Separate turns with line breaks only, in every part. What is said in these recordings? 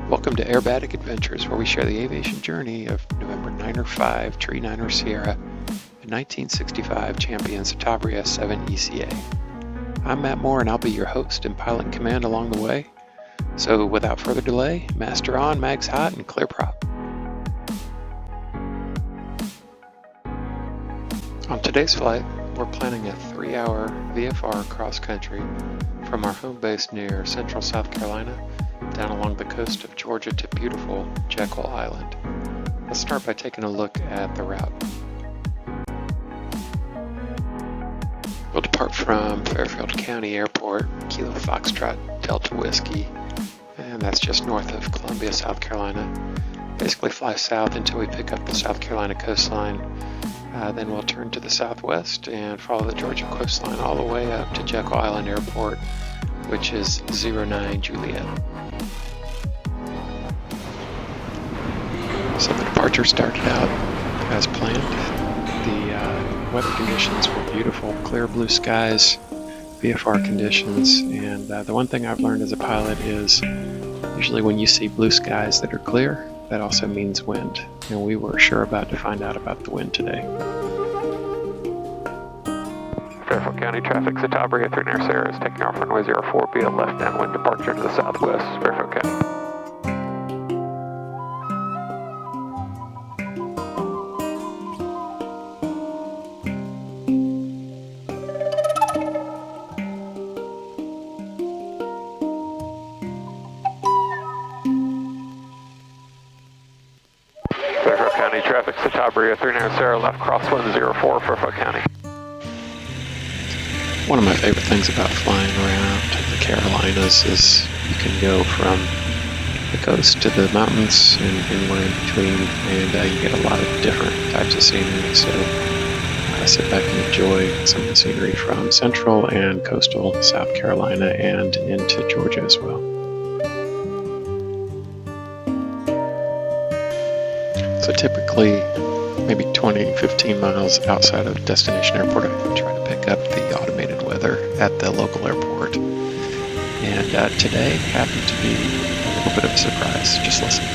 Welcome to Airbatic Adventures, where we share the aviation journey of November 905 Tree 9er Sierra and 1965 champion Citabria 7 ECA. I'm Matt Moore, and I'll be your host and pilot in command along the way. So without further delay, master on, mags hot, and clear prop. On today's flight, we're planning a 3-hour VFR cross-country from our home base near central South Carolina down along the coast of Georgia to beautiful Jekyll Island. Let's start by taking a look at the route. We'll depart from Fairfield County Airport, Kilo Foxtrot Delta Whiskey, and that's just north of Columbia, South Carolina. Basically fly south until we pick up the South Carolina coastline. Then we'll turn to the southwest and follow the Georgia coastline all the way up to Jekyll Island Airport, which is 09 Juliet. So the departure started out as planned. The weather conditions were beautiful, clear blue skies, VFR conditions, and the one thing I've learned as a pilot is usually when you see blue skies that are clear, that also means wind, and we were sure about to find out about the wind today. Fairfield County traffic, Citabria 3 near Sarah is taking off runway 04, be a left downwind departure to the southwest, Fairfield County. Fairfield County traffic, Citabria 3 near Sarah, left Crosswinds 04, Fairfield County. One of my favorite things about flying around the Carolinas is you can go from the coast to the mountains and anywhere in between, and you get a lot of different types of scenery. So sit back and enjoy some of the scenery from central and coastal South Carolina and into Georgia as well. So typically, maybe 15 miles outside of destination airport, I try to pick up the automated weather at the local airport. And today happened to be a little bit of a surprise. Just listen.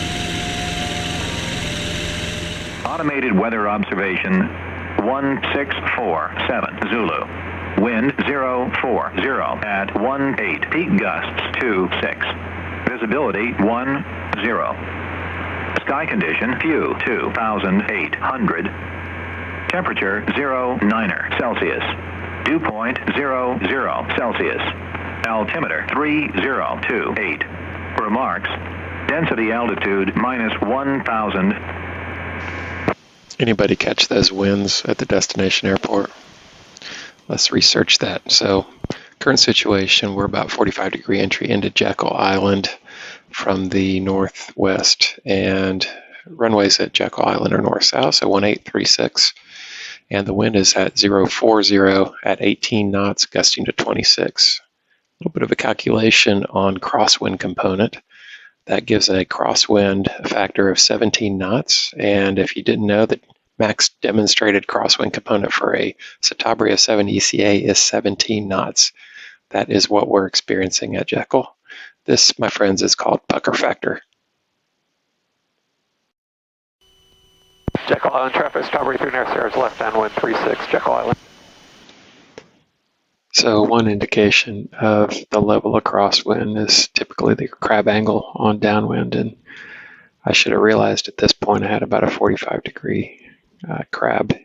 Automated weather observation 1647 Zulu. Wind 040 at 18. Peak gusts 26. Visibility 10. Sky condition few 2,800. Temperature 09 Celsius. Dew point 00 Celsius. Altimeter 3028. Remarks: density altitude minus 1,000.
Anybody catch those winds at the destination airport? Let's research that. So, current situation, we're about 45-degree entry into Jekyll Island from the northwest, and runways at Jekyll Island are north-south, so 1836, and the wind is at 040 at 18 knots, gusting to 26. A little bit of a calculation on crosswind component. That gives a crosswind factor of 17 knots, and if you didn't know that max demonstrated crosswind component for a Citabria 7 ECA is 17 knots. That is what we're experiencing at Jekyll. This, my friends, is called pucker factor. Jekyll Island traffic, Citabria 3 near Sarah's left downwind 36, Jekyll Island. So one indication of the level of crosswind is typically the crab angle on downwind, and I should have realized at this point I had about a 45-degree crab.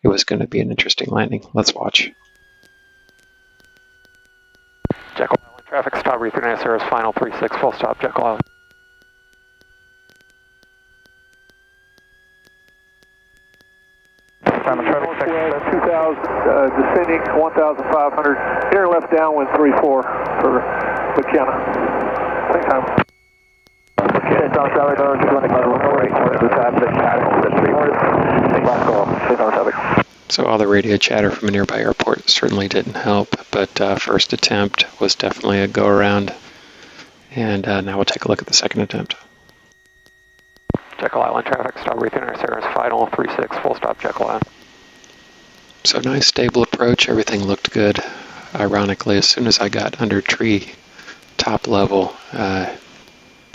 It was going to be an interesting landing. Let's watch. Jekyll Island traffic, Citabria 3 near Sarah's final 36, full stop, Jekyll Island.
Southwest 2000, descending 1,500, air left downwind 34 for McKenna. Same time. Okay, South Valley, North 25, the time that pattern,
So all the radio chatter from a nearby airport certainly didn't help, but first attempt was definitely a go-around, and now we'll take a look at the second attempt. Jekyll Island traffic, Citabria 3 near Sarah's final 36, full stop, Jekyll Island. So nice stable approach, everything looked good. Ironically, as soon as I got under tree top level,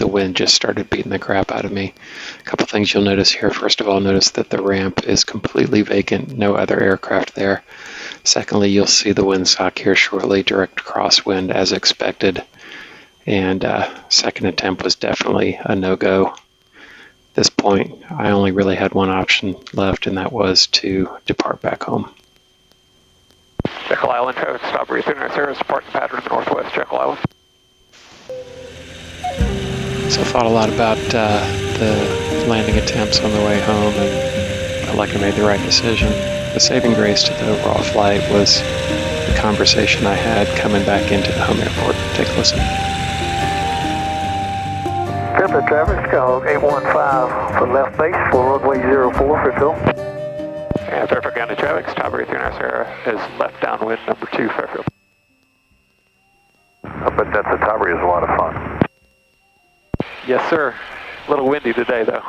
the wind just started beating the crap out of me. A couple things you'll notice here. First of all, notice that the ramp is completely vacant, no other aircraft there. Secondly, you'll see the windsock here shortly, direct crosswind as expected. And second attempt was definitely a no-go. At this point, I only really had one option left, and that was to depart back home.
Jekyll Island, traffic Citabria 390, departing pattern northwest Jekyll Island.
So I thought a lot about the landing attempts on the way home and felt like I made the right decision. The saving grace to the overall flight was the conversation I had coming back into the home airport. Take a listen.
Fairfield traffic, Skyhawk 815 for left base for runway 04, Fairfield.
And Fairfield County traffic, Citabria 390 is left downwind number 2, Fairfield.
I bet that Citabria is a lot of fun.
Yes, sir. A little windy today, though.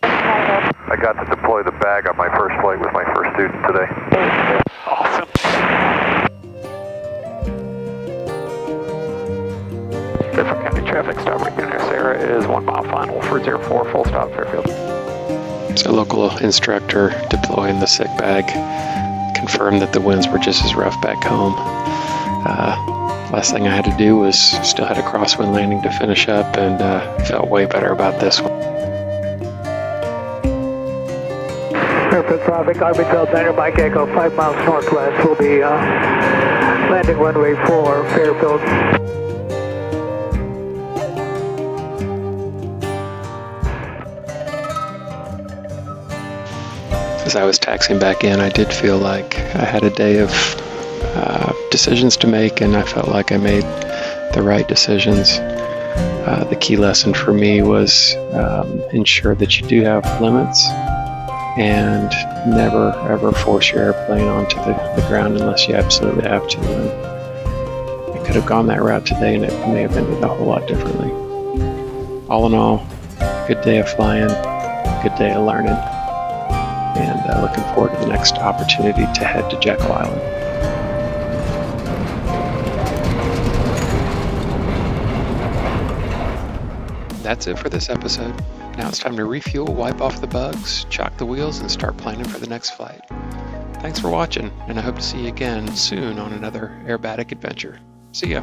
I got to deploy the bag on my first flight with my first student today.
Awesome. Fairfield County traffic, Citabria 390 is 1 mile final for 04, full stop, Fairfield.
So local instructor deploying the sick bag confirmed that the winds were just as rough back home. Last thing I had to do was still had a crosswind landing to finish up, and felt way better about this one.
Fairfield traffic, Arbitral Center, Mike Echo, 5 miles northwest. We'll be landing runway 4, Fairfield.
As I was taxiing back in, I did feel like I had a day of decisions to make, and I felt like I made the right decisions. The key lesson for me was ensure that you do have limits and never ever force your airplane onto the ground unless you absolutely have to. And I could have gone that route today and it may have ended a whole lot differently. All in all, good day of flying, good day of learning, and looking forward to the next opportunity to head to Jekyll Island. That's it for this episode. Now it's time to refuel, wipe off the bugs, chock the wheels, and start planning for the next flight. Thanks for watching, and I hope to see you again soon on another Airbatic Adventure. See ya.